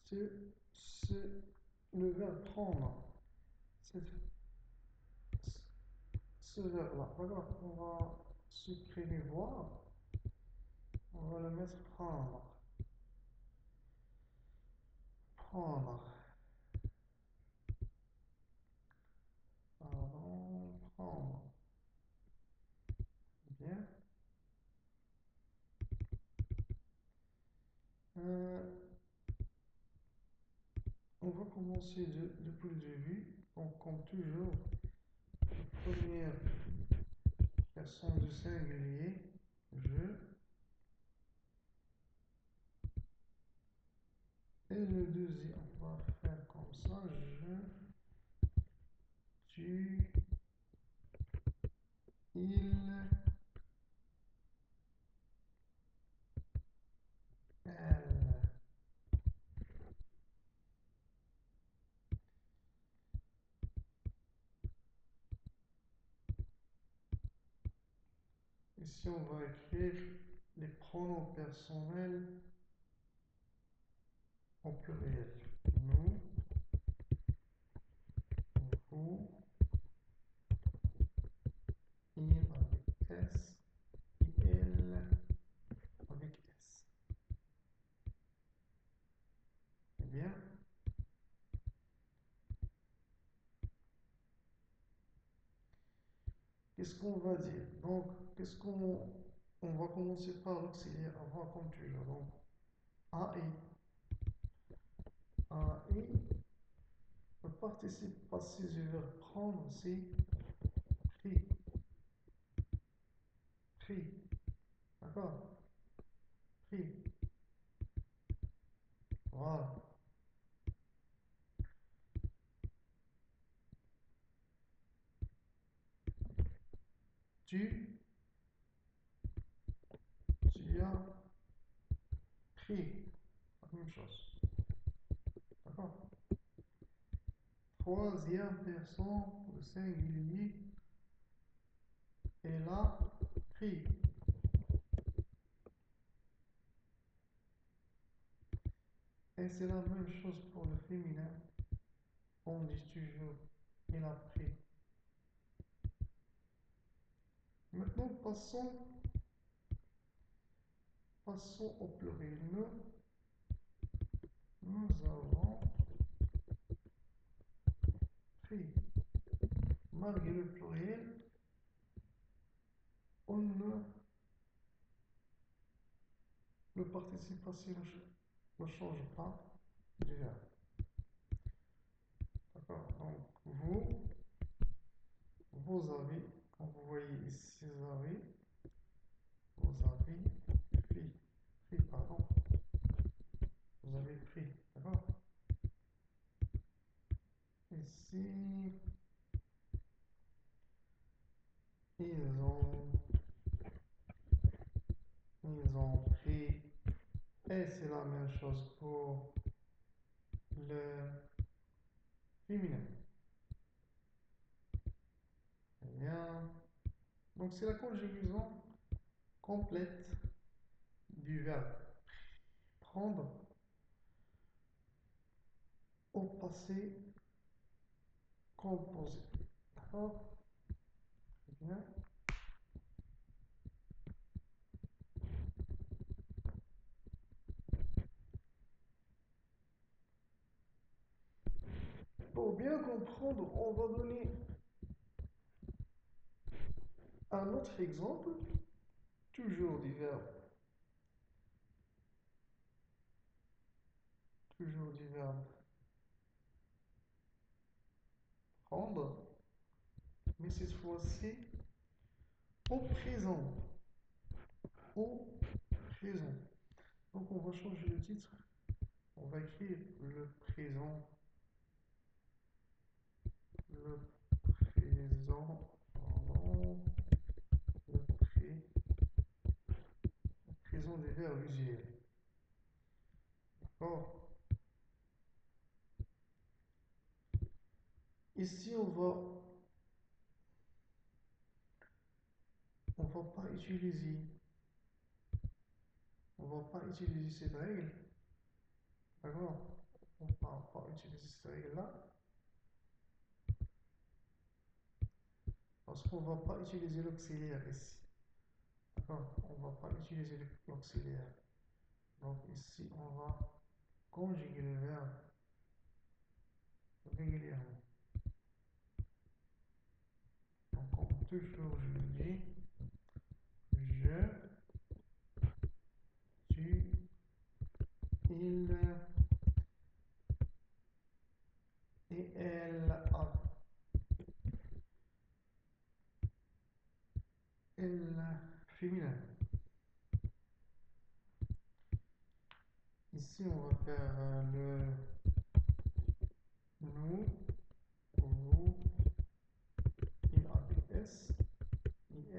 c'est le verbe prendre. C'est ce verbe-là. D'accord? On va supprimer voir. On va le mettre prendre. Prendre. Pardon, prendre. Bien. Euh, on va commencer depuis le début. Donc, comme toujours, première personne du singulier, je. Et le deuxième, on va faire comme ça, je, tu, il, elle. Ici, on va écrire les pronoms personnels en pluriel. Nous, vous, il avec S, il avec S. Eh bien, qu'est-ce qu'on va dire? Donc, qu'est-ce qu'on on va commencer par l'auxiliaire avant comme toujours. Donc, AI. AI, le participe passé du verbe prendre, c'est pris. Pris. D'accord? Pris. Voilà. Tu, tu as pris. La même chose. D'accord? Troisième personne, le singulier, elle a pris. Et c'est la même chose pour le féminin. On dit toujours, elle a pris. Maintenant, passons au pluriel. Nous avons pris. Malgré le pluriel, on ne, le participe passé ne change pas du verbe. D'accord? Donc, vous avez, quand vous voyez ici, vous avez pris, pardon, vous avez pris, d'accord? Ici, ils ont, ils ont pris, et c'est la même chose pour le féminin. Très bien. Donc, c'est la conjugaison complète du verbe prendre au passé composé. D'accord? Très bien. Pour bien comprendre, on va donner un autre exemple, toujours du verbe, toujours du verbe prendre, mais cette fois-ci au présent. Au présent. Donc on va changer le titre. On va écrire le présent. Le présent. Pardon. Le présent des verbes usuels. D'accord? Ici, on va pas utiliser, on va pas utiliser cette règle. D'accord? on ne va pas utiliser cette règle-là parce qu'on ne va pas utiliser l'auxiliaire ici. D'accord? On ne va pas utiliser l'auxiliaire. Donc ici, on va conjuguer le verbe régulièrement. Donc, comme toujours, je le dis, je, tu, il et elle a. Elle féminin. Ici, on va faire le nous, vous, il avec S, il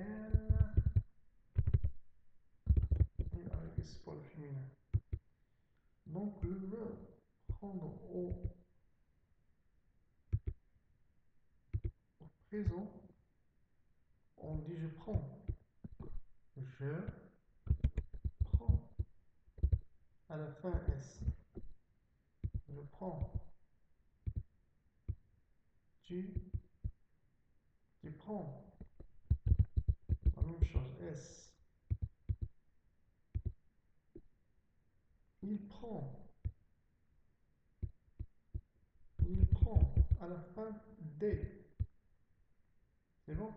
avec S pour le féminin. Donc, le verbe prendre au présent, on dit je prends. Je prends. À la fin S. Je prends. Tu, tu prends. La même chose. S. Il prend. Il prend. À la fin D. C'est bon?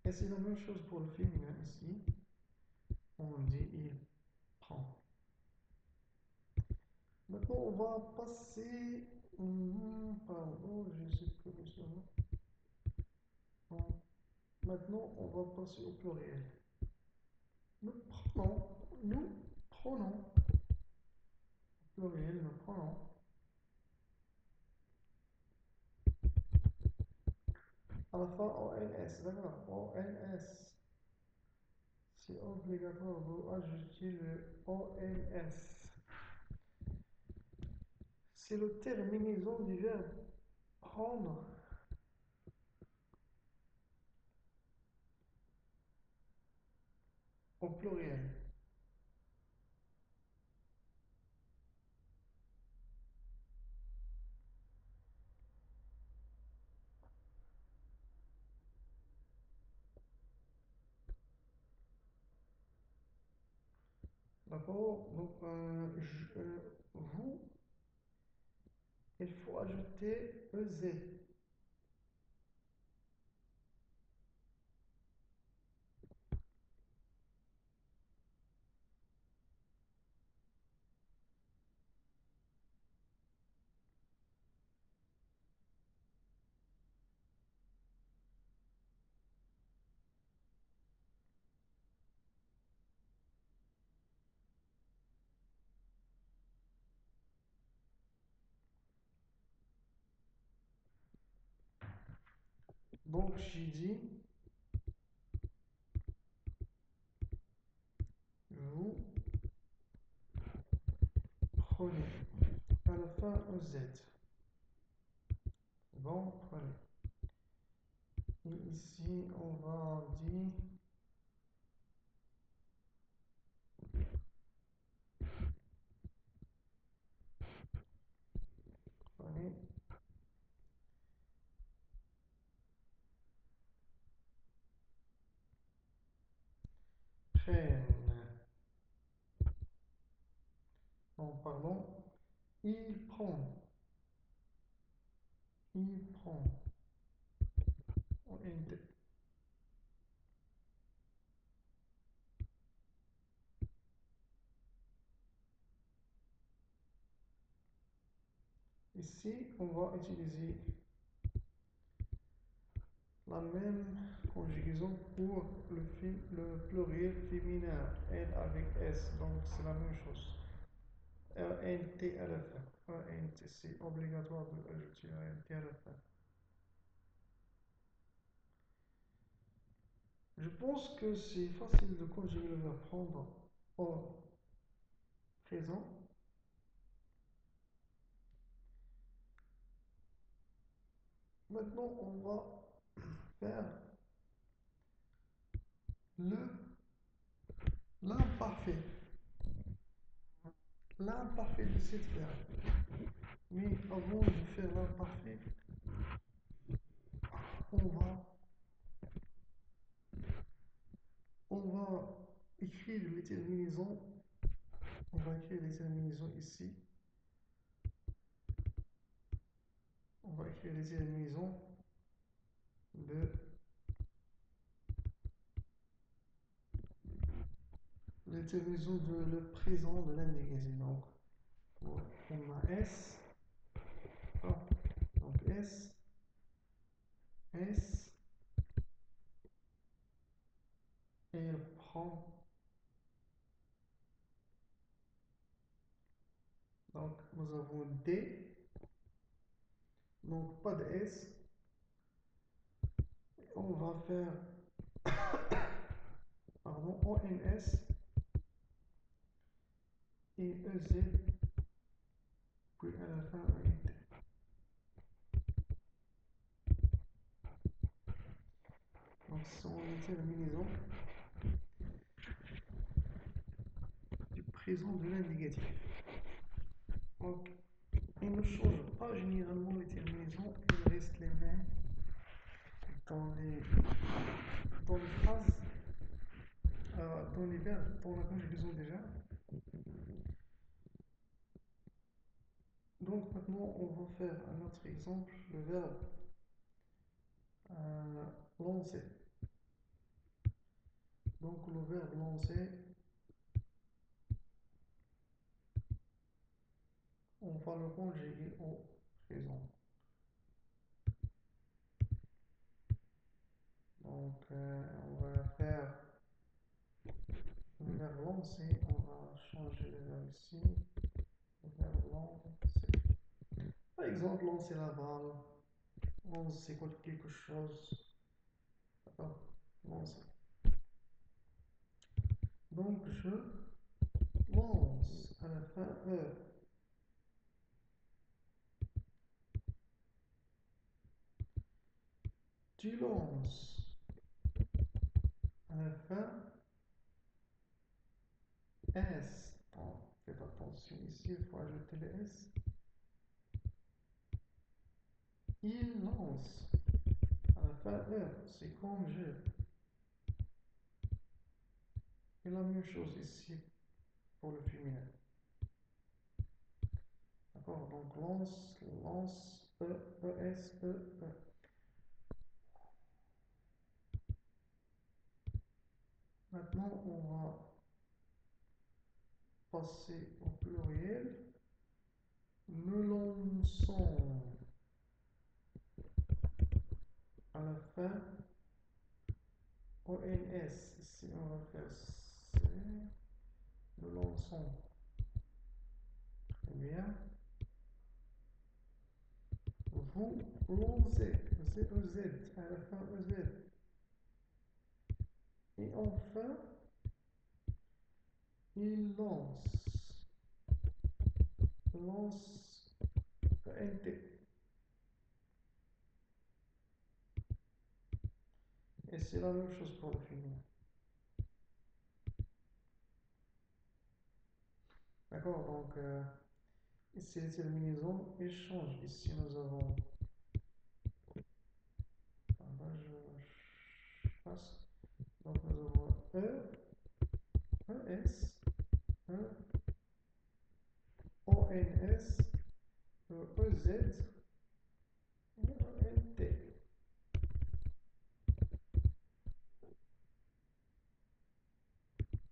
Et c'est la même chose pour le féminin ici. On dit il prend. Maintenant, on va passer. Pardon, je sais plus ça. Bon. Maintenant, on va passer au pluriel. Nous prenons. Nous prenons. Pluriel, nous prenons. À la fin, ONS, d'accord? ONS. C'est obligatoire de ajouter le ONS. C'est le terminaison du verbe prendre au pluriel. D'accord? Donc, vous, il faut ajouter EZ. Donc, j'ai dit, vous prenez. À la fin, EZ. Bon, prenez. Et ici, on va dire, prenez, prennent. Non, pardon, il prend. Il prend. ONT. Ici, on va utiliser la même conjugaison pour le pluriel féminin, elle avec S, donc c'est la même chose. ENT à la fin. ENT, c'est obligatoire d'ajouter ENT à la fin. Je pense que c'est facile de conjuguer le verbe prendre au présent. Maintenant, on va faire le l'imparfait. l'imparfait de cette verbe. Mais avant de faire l'imparfait, on va, on va écrire les terminaisons. On va écrire les terminaisons ici. On va écrire les terminaisons de le présent de l'indicatif. Donc, on a S, donc S, S, et il prend. Donc, nous avons D, donc pas de S. On va faire, pardon, ONS et EZ, puis à la fin ENT. Donc, ce sont les terminaisons du présent de l'indicatif. Donc, ils ne changent pas généralement les terminaisons, ils restent les mêmes dans les phrases, dans les verbes, dans la conjugaison déjà. Donc maintenant, on va faire un autre exemple, le verbe lancer. Donc le verbe lancer, on va le conjuguer au présent. Donc on va faire le verbe lancer, on va changer le verbe ici, le verbe lancer. Par exemple, lancer la balle, lancer quelque chose. D'accord? Lancer. Donc je lance à la fin E. Tu lances à la fin S. Bon, faites attention ici, il faut ajouter le S. Il lance à la fin E. C'est comme je. Et la même chose ici pour le féminin. D'accord? Donc lance, lance, E, ES, E, E. Maintenant, on va passer au pluriel. Nous lançons à la fin ONS. Ici, on va faire C. Nous lançons. Très bien. Vous lancez. C'est EZ. À la fin, EZ. Et enfin, il lance. Lance ENT. Et c'est la même chose pour le féminin. D'accord, donc ici les terminaisons échangent. Ici nous avons. Là, je passe. Donc nous avons E, ES, E, ONS, EZ et ENT.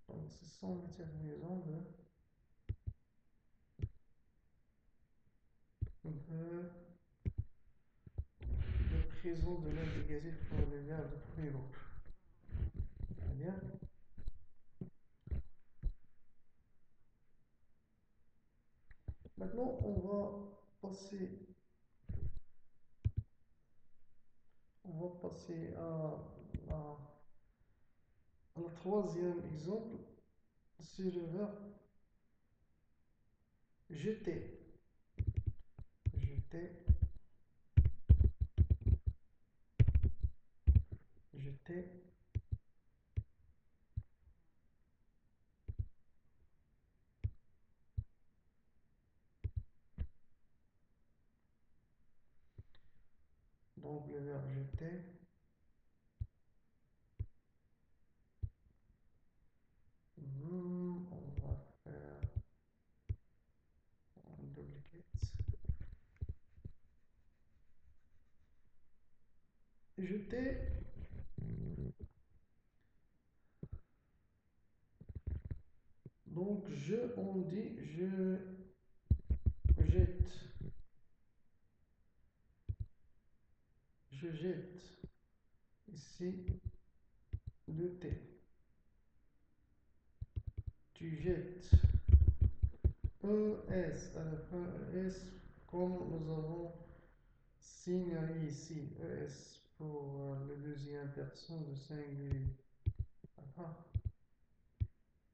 Donc ce sont les terminaisons de présent de l'indicatif pour les verbes de premier groupe. Très bien. Maintenant, on va passer à la troisième exemple. C'est le verbe jeter. Jeter. Jeter. Donc le verbe jeter. On va faire un duplicate. Jeter. Donc on dit je jette. Je jette. Ici, le T. Tu jettes. ES, à la fin ES, comme nous avons signalé ici, ES pour la deuxième personne de singulier. D'accord.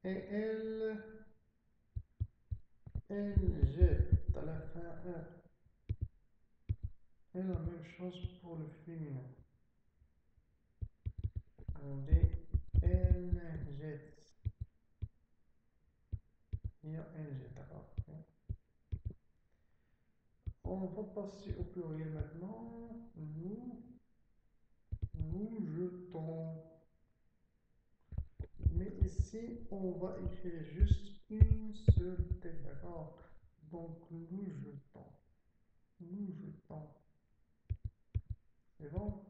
Et elle jette à la fin E. Et la même chose pour le féminin. On dit elle jette. Il y a elle jette, d'accord. On va passer au pluriel maintenant. Nous jetons. Mais ici, on va écrire juste une seule T, d'accord? Donc, nous jetons. Nous jetons. C'est bon?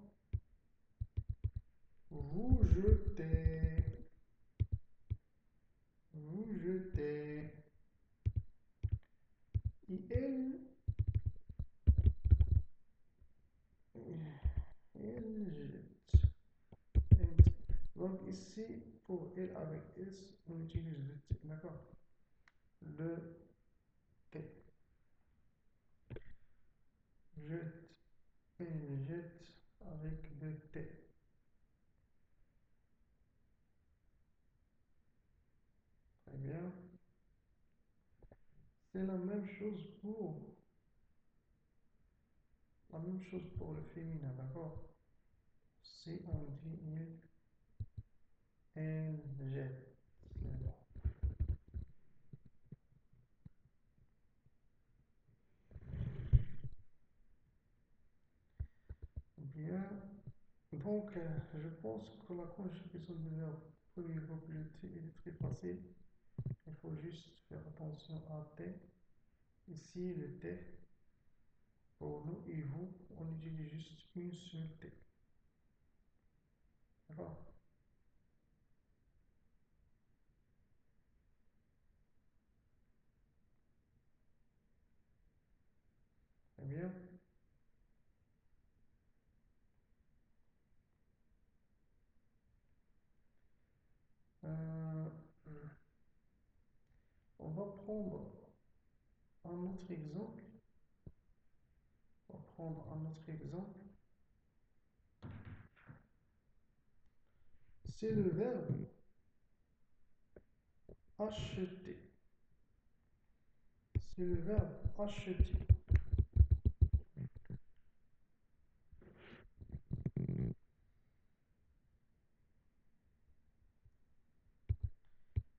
Vous jetez. Vous jetez. Et elle jette. Donc ici, pour elle avec S, on utilise le T, d'accord? Le T. Jette. Elle jette avec le T. Très bien. C'est la même chose pour le féminin, d'accord? Si on dit il, elle jette. Bien. Donc, je pense que la conjugaison du verbe premier complété est très facile. Il faut juste faire attention à T. Ici, le T, pour nous et vous, on utilise juste une seule T. D'accord? Très bien. Euh, on va prendre un autre exemple. On va prendre un autre exemple. C'est le verbe acheter. C'est le verbe acheter.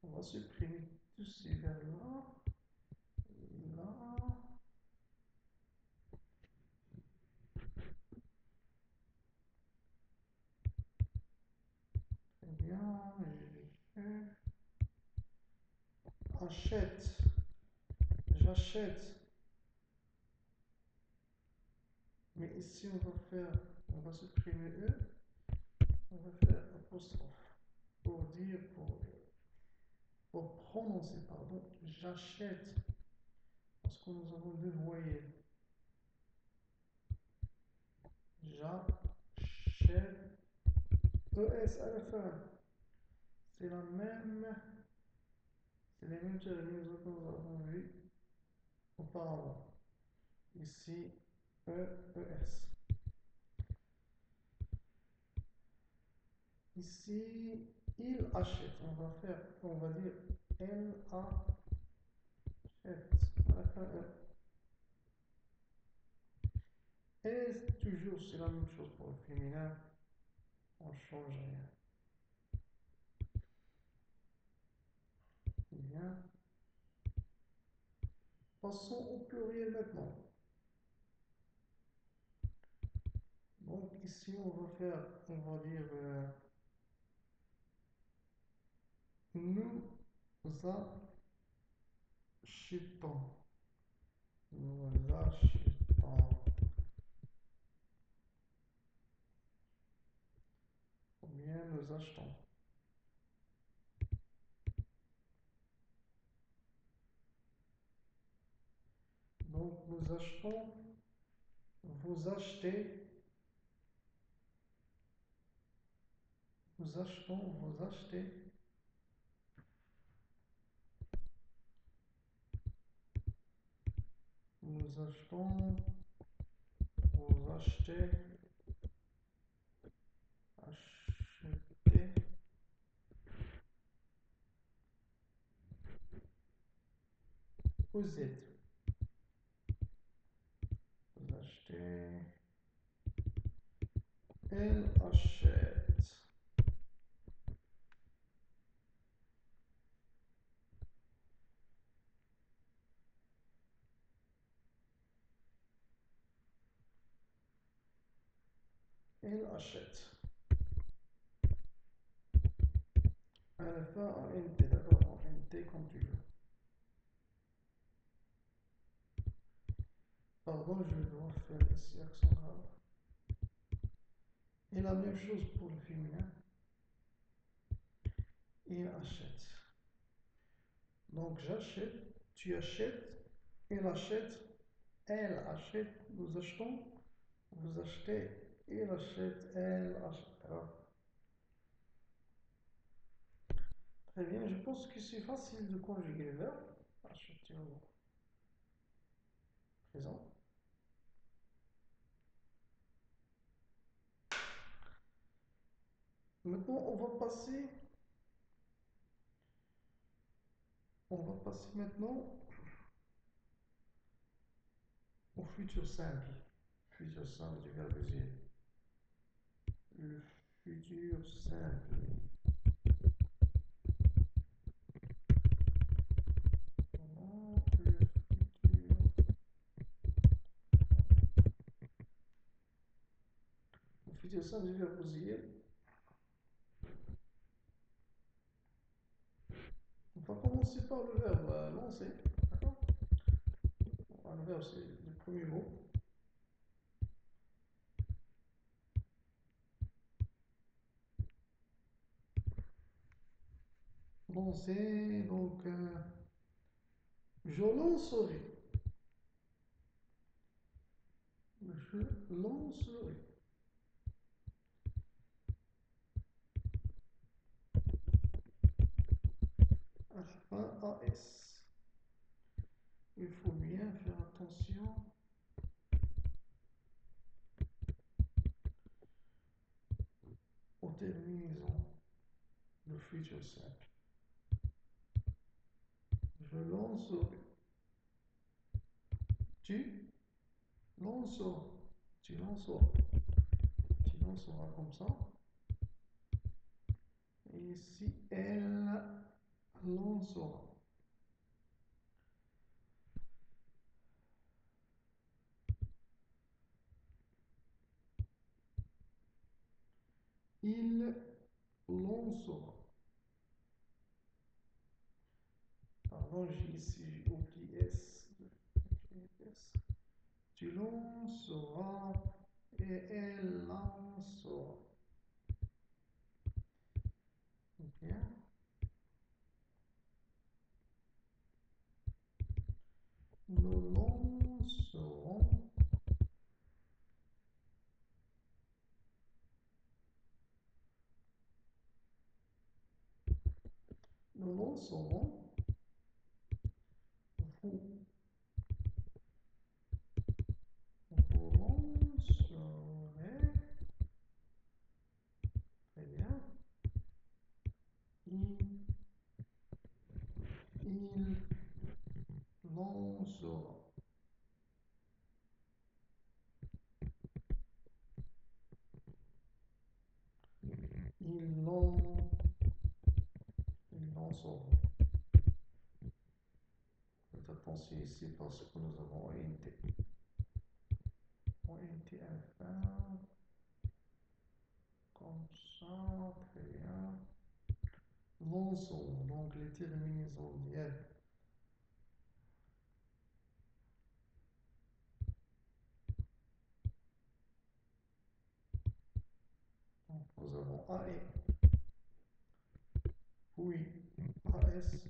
On va supprimer tous ces verbes-là. Là. Très bien. Achète. J'achète. Mais ici, on va supprimer E. On va faire apostrophe pour dire, pour prononcer, pardon, j'achète. Parce que nous avons deux voyelles. J'achète. ES à la fin. C'est la même. C'est les mêmes terminaisons que nous avons vues auparavant. Ici, ES. Ici, il achète. On va dire elle achète. À la fin, E. Et toujours, c'est la même chose pour le féminin. On ne change rien. Bien. Passons au pluriel maintenant. Donc ici, on va dire nous achetons, nous achetons, ou bien nous achetons. Donc nous achetons, vous achetez, nous achetons, vous achetez, nous achetons, vous achetez, acheter, vous êtes, vous achetez, elle achète, elle achète. À la fin, en NT, d'accord, en NT comme tu veux. Pardon, je dois faire ici accent grave. Et la même chose pour le féminin. Il achète. Donc j'achète, tu achètes, il achète, elle achète, nous achetons, vous achetez, il achète, elle achètera. Très bien, je pense que c'est facile de conjuguer le verbe. Acheter au présent. Maintenant, on va passer maintenant au futur simple. Futur simple du verbe user. Le futur simple. Le futur simple du verbe user. On va commencer par le verbe lancer. D'accord? Le verbe, c'est le premier mot. Lancer, donc, je lancerai. Je lancerai. H1AS. Il faut bien faire attention aux terminaisons de futur simple. Je lancerai. Tu lanceras. Tu lanceras. Tu lanceras comme ça. Et ici, elle lancera. Il lancera. Pardon, j'ai oublié S. Tu lanceras et elle lancera. Bien. Nous lancerons. Nous lancerons. Vous lancerez. Très bien. Il lancera. Ils lanceront. Faites attention ici parce que nous avons un T. Un T à la fin. ça, très bien. L'ensemble, donc les terminaisons ديال. Donc nous avons AE, oui, AS,